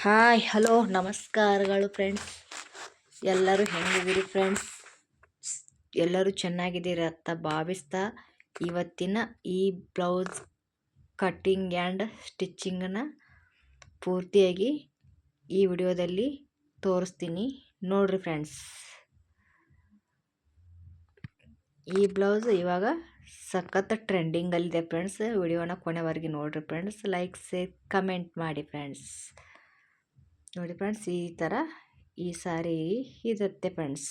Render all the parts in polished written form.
Hi hello ನಮಸ್ಕಾರಗಳು friends. ಎಲ್ಲರೂ ಹೆಂಗಿದ್ದೀರಿ friends? ಎಲ್ಲರೂ ಚೆನ್ನಾಗಿದ್ದೀರಿ ಅಂತ ಭಾವಿಸ್ತಾ ಇವತ್ತಿನ ಈ ಬ್ಲೌಸ್ ಕಟ್ಟಿಂಗ್ ಆ್ಯಂಡ್ ಸ್ಟಿಚ್ಚಿಂಗನ್ನು ಪೂರ್ತಿಯಾಗಿ ಈ ವಿಡಿಯೋದಲ್ಲಿ ತೋರಿಸ್ತೀನಿ ನೋಡ್ರಿ ಫ್ರೆಂಡ್ಸ್. ಈ ಬ್ಲೌಸ್ ಇವಾಗ ಸಖತ್ ಟ್ರೆಂಡಿಂಗಲ್ಲಿದೆ ಫ್ರೆಂಡ್ಸ್. ವಿಡಿಯೋನ ಕೊನೆವರೆಗೆ ನೋಡ್ರಿ ಫ್ರೆಂಡ್ಸ್. ಲೈಕ್ ಶೇರ್ ಕಮೆಂಟ್ ಮಾಡಿ ಫ್ರೆಂಡ್ಸ್. ನೋಡಿ ಫ್ರೆಂಡ್ಸ್, ಈ ಥರ ಈ ಸಾರಿ ಇರುತ್ತೆ ಫ್ರೆಂಡ್ಸ್.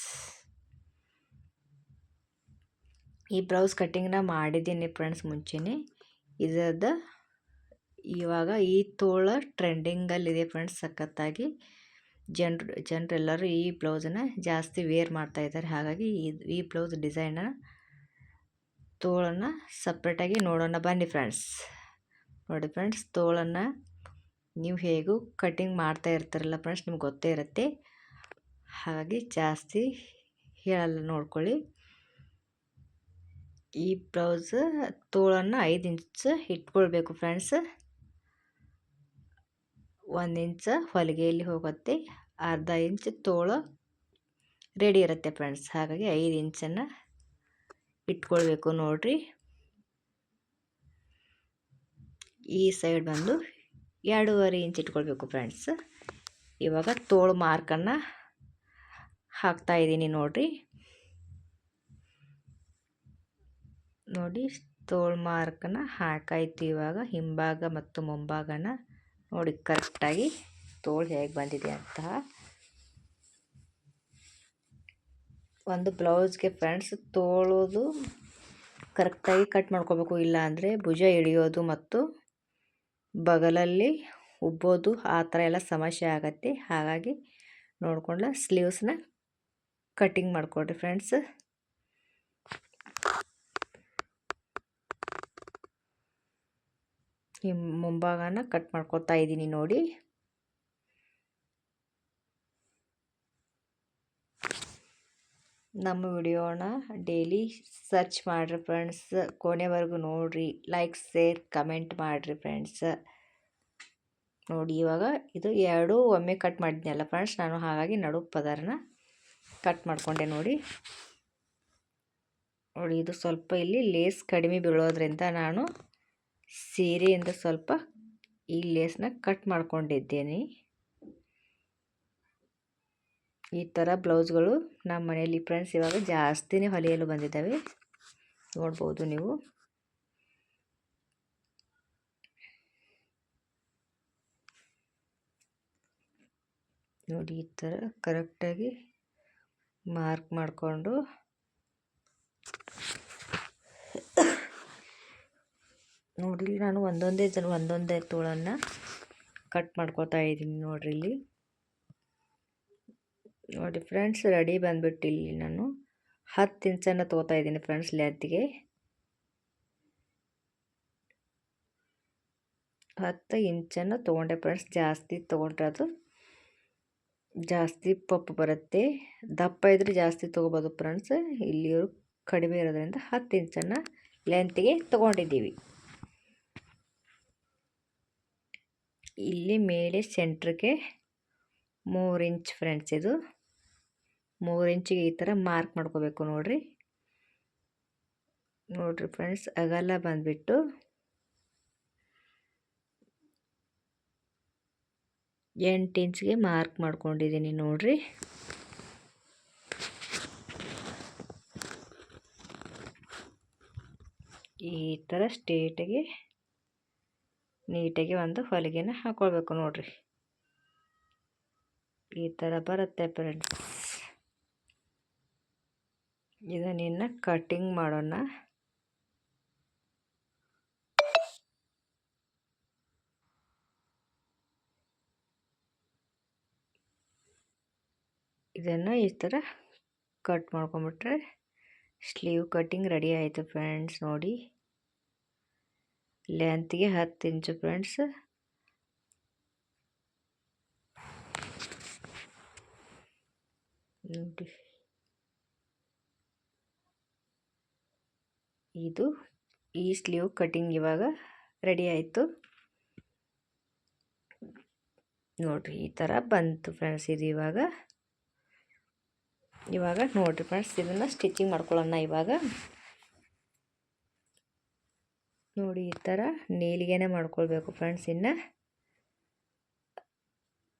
ಈ ಬ್ಲೌಸ್ ಕಟ್ಟಿಂಗ್ನ ಮಾಡಿದ್ದೀನಿ ಫ್ರೆಂಡ್ಸ್ ಮುಂಚೆನೇ. ಇದರದ ಇವಾಗ ಈ ತೋಳ ಟ್ರೆಂಡಿಂಗಲ್ಲಿದೆ ಫ್ರೆಂಡ್ಸ್. ಸಖತ್ತಾಗಿ ಜನರೆಲ್ಲರೂ ಈ ಬ್ಲೌಸನ್ನು ಜಾಸ್ತಿ ವೇರ್ ಮಾಡ್ತಾ ಇದ್ದಾರೆ. ಹಾಗಾಗಿ ಈ ಬ್ಲೌಸ್ ಡಿಸೈನ ತೋಳನ್ನು ಸಪ್ರೇಟಾಗಿ ನೋಡೋಣ ಬನ್ನಿ ಫ್ರೆಂಡ್ಸ್. ನೋಡಿ ಫ್ರೆಂಡ್ಸ್, ತೋಳನ್ನು ನೀವು ಹೇಗೂ ಕಟ್ಟಿಂಗ್ ಮಾಡ್ತಾ ಇರ್ತಾರಲ್ಲ ಫ್ರೆಂಡ್ಸ್, ನಿಮ್ಗೆ ಗೊತ್ತೇ ಇರುತ್ತೆ. ಹಾಗಾಗಿ ಜಾಸ್ತಿ ಹೇಳಲ್ಲ, ನೋಡ್ಕೊಳ್ಳಿ. ಈ ಬ್ಲೌಸ್ ತೋಳನ್ನು 5 ಇಂಚ್ ಇಟ್ಕೊಳ್ಬೇಕು ಫ್ರೆಂಡ್ಸ್. 1 ಇಂಚ್ ಹೊಲಿಗೆಯಲ್ಲಿ ಹೋಗುತ್ತೆ, ಅರ್ಧ ಇಂಚ್ ತೋಳು ರೆಡಿ ಇರುತ್ತೆ ಫ್ರೆಂಡ್ಸ್. ಹಾಗಾಗಿ 5 ಇಂಚನ್ನು ಇಟ್ಕೊಳ್ಬೇಕು ನೋಡ್ರಿ. ಈ ಸೈಡ್ ಬಂದು 2.5 ಇಂಚ್ ಇಟ್ಕೊಳ್ಬೇಕು ಫ್ರೆಂಡ್ಸ್. ಇವಾಗ ತೋಳು ಮಾರ್ಕನ್ನು ಹಾಕ್ತಾ ಇದ್ದೀನಿ ನೋಡ್ರಿ. ನೋಡಿ, ತೋಳು ಮಾರ್ಕನ್ನು ಹಾಕಾಯ್ತು. ಇವಾಗ ಹಿಂಭಾಗ ಮತ್ತು ಮುಂಭಾಗನ ನೋಡಿ ಕರೆಕ್ಟಾಗಿ ತೋಳು ಹೇಗೆ ಬಂದಿದೆ ಅಂತ. ಒಂದು ಬ್ಲೌಸ್ಗೆ ಫ್ರೆಂಡ್ಸ್ ತೋಳೋದು ಕರೆಕ್ಟಾಗಿ ಕಟ್ ಮಾಡ್ಕೋಬೇಕು. ಇಲ್ಲ ಅಂದರೆ ಭುಜ ಹಿಡಿಯೋದು ಮತ್ತು ಬಗಲಲ್ಲಿ ಉಬ್ಬೋದು ಆ ಥರ ಎಲ್ಲ ಸಮಸ್ಯೆ ಆಗತ್ತೆ. ಹಾಗಾಗಿ ನೋಡಿಕೊಂಡು ಸ್ಲೀವ್ಸ್ನ ಕಟ್ಟಿಂಗ್ ಮಾಡಿಕೊಡ್ರಿ ಫ್ರೆಂಡ್ಸ್. ಈ ಮುಂಭಾಗನ ಕಟ್ ಮಾಡ್ಕೊತಾ ಇದ್ದೀನಿ ನೋಡಿ. ನಮ್ಮ ವಿಡಿಯೋನ ಡೈಲಿ ಸರ್ಚ್ ಮಾಡಿರಿ ಫ್ರೆಂಡ್ಸ್. ಕೊನೆವರೆಗೂ ನೋಡಿರಿ, ಲೈಕ್ ಶೇರ್ ಕಮೆಂಟ್ ಮಾಡಿರಿ ಫ್ರೆಂಡ್ಸ್. ನೋಡಿ, ಇವಾಗ ಇದು ಎರಡೂ ಒಮ್ಮೆ ಕಟ್ ಮಾಡಿದ್ನಲ್ಲ ಫ್ರೆಂಡ್ಸ್ ನಾನು. ಹಾಗಾಗಿ ನಡು ಪದರನ ಕಟ್ ಮಾಡಿಕೊಂಡೆ ನೋಡಿ. ನೋಡಿ, ಇದು ಸ್ವಲ್ಪ ಇಲ್ಲಿ ಲೇಸ್ ಕಡಿಮೆ ಬೀಳೋದ್ರಿಂದ ನಾನು ಸೀರೆಯಿಂದ ಸ್ವಲ್ಪ ಈ ಲೇಸ್ನ ಕಟ್ ಮಾಡ್ಕೊಂಡಿದ್ದೇನೆ. ಈ ಥರ ಬ್ಲೌಸ್ಗಳು ನಮ್ಮ ಮನೆಯಲ್ಲಿ ಫ್ರೆಂಡ್ಸ್ ಇವಾಗ ಜಾಸ್ತಿನೇ ಹೊಲಿಯಲು ಬಂದಿದ್ದಾವೆ, ನೋಡ್ಬೋದು ನೀವು. ನೋಡಿ, ಈ ಥರ ಕರೆಕ್ಟಾಗಿ ಮಾರ್ಕ್ ಮಾಡಿಕೊಂಡು ನೋಡಿ, ನಾನು ಒಂದೊಂದೇ ತೋಳನ್ನು ಕಟ್ ಮಾಡ್ಕೊತಾ ಇದ್ದೀನಿ ನೋಡ್ರಿ. ಇಲ್ಲಿ ನೋಡಿ ಫ್ರೆಂಡ್ಸ್, ರೆಡಿ ಬಂದುಬಿಟ್ಟು ಇಲ್ಲಿ ನಾನು 10 ಇಂಚನ್ನು ತೊಗೋತಾ ಇದ್ದೀನಿ ಫ್ರೆಂಡ್ಸ್. ಲೆಂತ್ಗೆ 10 ಇಂಚನ್ನು ತೊಗೊಂಡೆ ಫ್ರೆಂಡ್ಸ್. ಜಾಸ್ತಿ ತೊಗೊಂಡ್ರೆ ಅದು ಜಾಸ್ತಿ ಪಪ್ಪು ಬರುತ್ತೆ. ದಪ್ಪ ಇದ್ರೆ ಜಾಸ್ತಿ ತೊಗೋಬೋದು ಫ್ರೆಂಡ್ಸ್. ಇಲ್ಲಿಯವರು ಕಡಿಮೆ ಇರೋದ್ರಿಂದ 10 ಇಂಚನ್ನು ಲೆಂತ್ಗೆ ತೊಗೊಂಡಿದ್ದೀವಿ. ಇಲ್ಲಿ ಮೇಲೆ ಸೆಂಟ್ರಿಗೆ 3 ಇಂಚ್ ಫ್ರೆಂಡ್ಸ್. ಇದು 3 ಇಂಚಿಗೆ ಈ ಥರ ಮಾರ್ಕ್ ಮಾಡ್ಕೋಬೇಕು ನೋಡ್ರಿ ಫ್ರೆಂಡ್ಸ್. ಅಗಲ ಬಂದುಬಿಟ್ಟು 8 ಇಂಚ್ಗೆ ಮಾರ್ಕ್ ಮಾಡ್ಕೊಂಡಿದ್ದೀನಿ ನೋಡ್ರಿ. ಈ ಥರ ಸ್ಟ್ರೇಟಾಗಿ ನೀಟಾಗಿ ಒಂದು ಹೊಲಿಗೆನ ಹಾಕ್ಕೊಳ್ಬೇಕು ನೋಡ್ರಿ. ಈ ಥರ ಬರುತ್ತೆ ಫ್ರೆಂಡ್ಸ್. ಇದನ್ನ ಕಟ್ಟಿಂಗ್ ಮಾಡೋಣ. ಇದನ್ನು ಈ ಥರ ಕಟ್ ಮಾಡ್ಕೊಂಬಿಟ್ರೆ ಸ್ಲೀವ್ ಕಟ್ಟಿಂಗ್ ರೆಡಿ ಆಯಿತು ಫ್ರೆಂಡ್ಸ್. ನೋಡಿ, ಲೆಂತ್ಗೆ 10 ಇಂಚು ಫ್ರೆಂಡ್ಸ್. ನೋಡಿ, ಇದು ಈ ಸ್ಲೀವ್ ಕಟ್ಟಿಂಗ್ ಇವಾಗ ರೆಡಿ ಆಯಿತು. ನೋಡಿರಿ ಈ ಥರ ಬಂತು ಫ್ರೆಂಡ್ಸ್. ಇದು ಇವಾಗ ನೋಡಿರಿ ಫ್ರೆಂಡ್ಸ್, ಇದನ್ನು ಸ್ಟಿಚಿಂಗ್ ಮಾಡ್ಕೊಳ್ಳೋಣ. ಇವಾಗ ನೋಡಿ ಈ ಥರ ನೀಲಿಗೆನೇ ಮಾಡ್ಕೊಳ್ಬೇಕು ಫ್ರೆಂಡ್ಸ್. ಇನ್ನು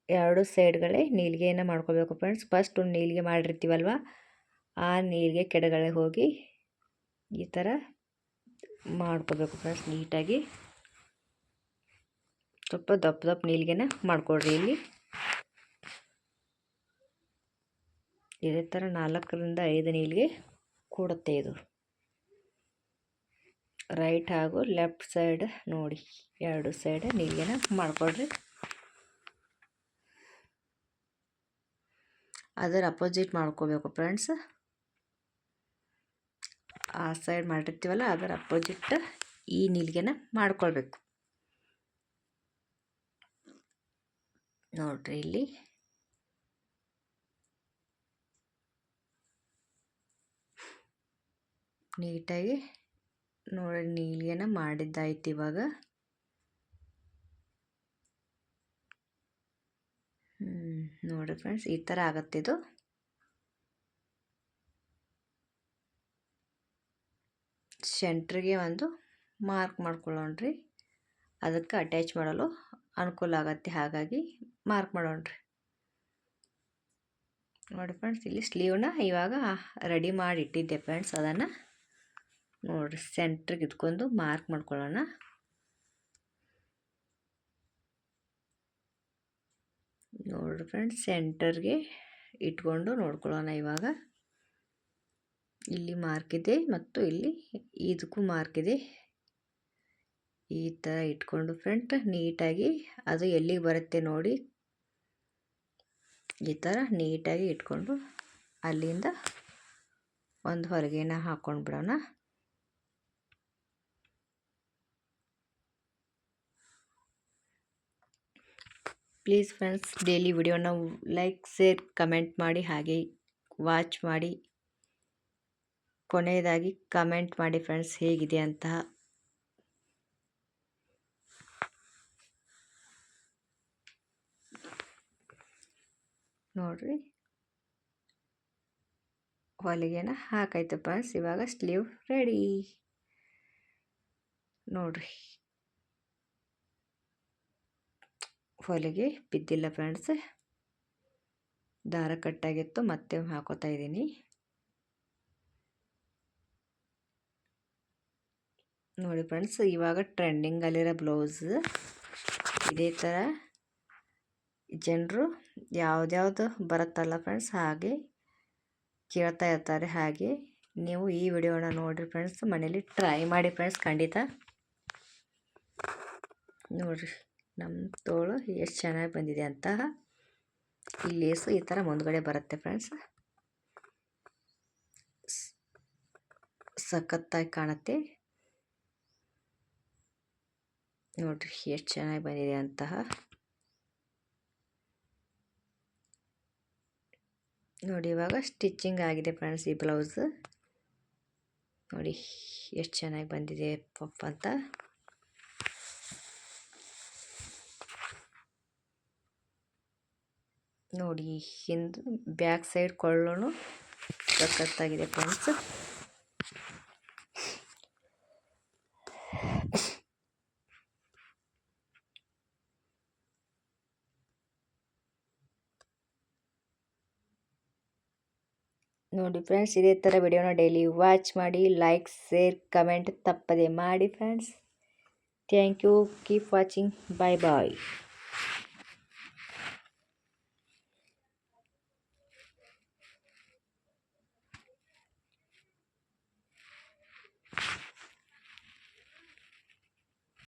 ಎರಡು ಸೈಡ್ಗಳೇ ನೀಲಿಗೆಯನ್ನು ಮಾಡ್ಕೊಳ್ಬೇಕು ಫ್ರೆಂಡ್ಸ್. ಫಸ್ಟ್ ಒಂದು ನೀಲಿಗೆ ಮಾಡಿರ್ತೀವಲ್ವ, ಆ ನೀಲಿಗೆ ಕೆಳಗಡೆ ಹೋಗಿ ಈ ಥರ ಮಾಡ್ಕೊಳ್ಬೇಕು ಫ್ರೆಂಡ್ಸ್ ನೀಟಾಗಿ. ಸ್ವಲ್ಪ ದಪ್ಪ ನೀಲಿಗೆನ ಮಾಡ್ಕೊಳ್ರಿ. ಇಲ್ಲಿ ಇದೇ ಥರ 4 ರಿಂದ 5 ನೀಲಿಗೆ ಕೊಡುತ್ತೆ ಇದು. ರೈಟ್ ಹಾಗೂ ಲೆಫ್ಟ್ ಸೈಡ್ ನೋಡಿ, ಎರಡು ಸೈಡ್ ನೀಲಿಗೆನ ಮಾಡ್ಕೊಳ್ರಿ. ಅದರ ಅಪೋಸಿಟ್ ಮಾಡ್ಕೋಬೇಕು ಫ್ರೆಂಡ್ಸ್. ಆ ಸೈಡ್ ಮಾಡಿರ್ತೀವಲ್ಲ, ಅದರ ಅಪೋಸಿಟ್ ಈ ನೀಲಿಗೆನ ಮಾಡ್ಕೊಳ್ಬೇಕು ನೋಡ್ರಿ. ಇಲ್ಲಿ ನೀಟಾಗಿ ನೋಡಿ ನೀಲಿಗೆನ ಮಾಡಿದ್ದಾಯ್ತು. ಇವಾಗ ನೋಡಿರಿ ಫ್ರೆಂಡ್ಸ್, ಈ ಥರ ಆಗುತ್ತಿದ್ದು. ಸೆಂಟ್ರಿಗೆ ಒಂದು ಮಾರ್ಕ್ ಮಾಡ್ಕೊಳ್ಳೋಣ್ರಿ. ಅದಕ್ಕೆ ಅಟ್ಯಾಚ್ ಮಾಡಲು ಅನುಕೂಲ ಆಗತ್ತೆ, ಹಾಗಾಗಿ ಮಾರ್ಕ್ ಮಾಡೋಣ್ರಿ. ನೋಡಿ ಫ್ರೆಂಡ್ಸ್, ಇಲ್ಲಿ ಸ್ಲೀವ್ನ ಇವಾಗ ರೆಡಿ ಮಾಡಿ ಇಟ್ಟಿದ್ದೆ ಫ್ರೆಂಡ್ಸ್. ಅದನ್ನು ನೋಡಿರಿ ಸೆಂಟ್ರಿಗೆ ಇಟ್ಕೊಂಡು ಮಾರ್ಕ್ ಮಾಡ್ಕೊಳ್ಳೋಣ. ನೋಡಿರಿ ಫ್ರೆಂಡ್ಸ್, ಸೆಂಟರ್ಗೆ ಇಟ್ಕೊಂಡು ನೋಡ್ಕೊಳ್ಳೋಣ. ಇವಾಗ ಇಲ್ಲಿ ಮಾರ್ಕ್ ಇದೆ ಮತ್ತು ಇಲ್ಲಿ ಇದಕ್ಕೂ ಮಾರ್ಕ್ ಇದೆ. ಈ ಥರ ಇಟ್ಕೊಂಡು ಫ್ರೆಂಡ್ ನೀಟಾಗಿ ಅದು ಎಲ್ಲಿಗೆ ಬರುತ್ತೆ ನೋಡಿ, ಈ ಥರ ನೀಟಾಗಿ ಇಟ್ಕೊಂಡು ಅಲ್ಲಿಂದ ಒಂದು ಹೊಲಿಗೆನ ಹಾಕ್ಕೊಂಡು ಬಿಡೋಣ. ಪ್ಲೀಸ್ ಫ್ರೆಂಡ್ಸ್, ಡೈಲಿ ವಿಡಿಯೋನ ಲೈಕ್, ಶೇರ್, ಕಮೆಂಟ್ ಮಾಡಿ, ಹಾಗೆ ವಾಚ್ ಮಾಡಿ. ಕೊನೆಯದಾಗಿ ಕಮೆಂಟ್ ಮಾಡಿ ಫ್ರೆಂಡ್ಸ್ ಹೇಗಿದೆ ಅಂತ. ನೋಡ್ರಿ ಹೊಲಿಗೆನ ಹಾಕಾಯ್ತು ಫ್ರೆಂಡ್ಸ್. ಇವಾಗ ಸ್ಲೀವ್ ರೆಡಿ ನೋಡ್ರಿ. ಹೊಲಿಗೆ ಬಿದ್ದಿಲ್ಲ ಫ್ರೆಂಡ್ಸ್, ದಾರ ಕಟ್ಟಾಗಿತ್ತು, ಮತ್ತೆ ಹಾಕೋತಾ ಇದ್ದೀನಿ. ನೋಡಿ ಫ್ರೆಂಡ್ಸ್, ಇವಾಗ ಟ್ರೆಂಡಿಂಗಲ್ಲಿರೋ ಬ್ಲೌಸ್ ಇದೇ ಥರ ಜನರು ಯಾವ್ದ್ಯಾವ್ದು ಬರುತ್ತಲ್ಲ ಫ್ರೆಂಡ್ಸ್ ಹಾಗೆ ಕೇಳ್ತಾ ಇರ್ತಾರೆ. ಹಾಗೆ ನೀವು ಈ ವಿಡಿಯೋನ ನೋಡಿರಿ ಫ್ರೆಂಡ್ಸ್, ಮನೇಲಿ ಟ್ರೈ ಮಾಡಿ ಫ್ರೆಂಡ್ಸ್. ಖಂಡಿತ ನೋಡಿರಿ ನಮ್ಮ ತೋಳು ಎಷ್ಟು ಚೆನ್ನಾಗಿ ಬಂದಿದೆ ಅಂತ. ಈ ಲೇಸು ಈ ಥರ ಮುಂದ್ಗಡೆ ಬರುತ್ತೆ ಫ್ರೆಂಡ್ಸ್, ಸಖತ್ತಾಗಿ ಕಾಣುತ್ತೆ. ನೋಡಿರಿ ಎಷ್ಟು ಚೆನ್ನಾಗಿ ಬಂದಿದೆ ಅಂತಹ. ನೋಡಿ ಇವಾಗ ಸ್ಟಿಚಿಂಗ್ ಆಗಿದೆ ಫ್ರೆಂಡ್ಸ್. ಈ ಬ್ಲೌಸ್ ನೋಡಿ ಎಷ್ಟು ಚೆನ್ನಾಗಿ ಬಂದಿದೆ ಪಫ್ ಅಂತ. ನೋಡಿ ಹಿಂದೆ ಬ್ಯಾಕ್ ಸೈಡ್ ಕೊಳ್ಳೋನು ಸಖತ್ತಾಗಿದೆ ಫ್ರೆಂಡ್ಸ್. ನೋಡಿ ಫ್ರೆಂಡ್ಸ್, ಇದೇ ಥರ ವಿಡಿಯೋನ ಡೈಲಿ ವಾಚ್ ಮಾಡಿ. ಲೈಕ್, ಶೇರ್, ಕಮೆಂಟ್ ತಪ್ಪದೆ ಮಾಡಿ friends. Thank you. Keep watching. Bye bye.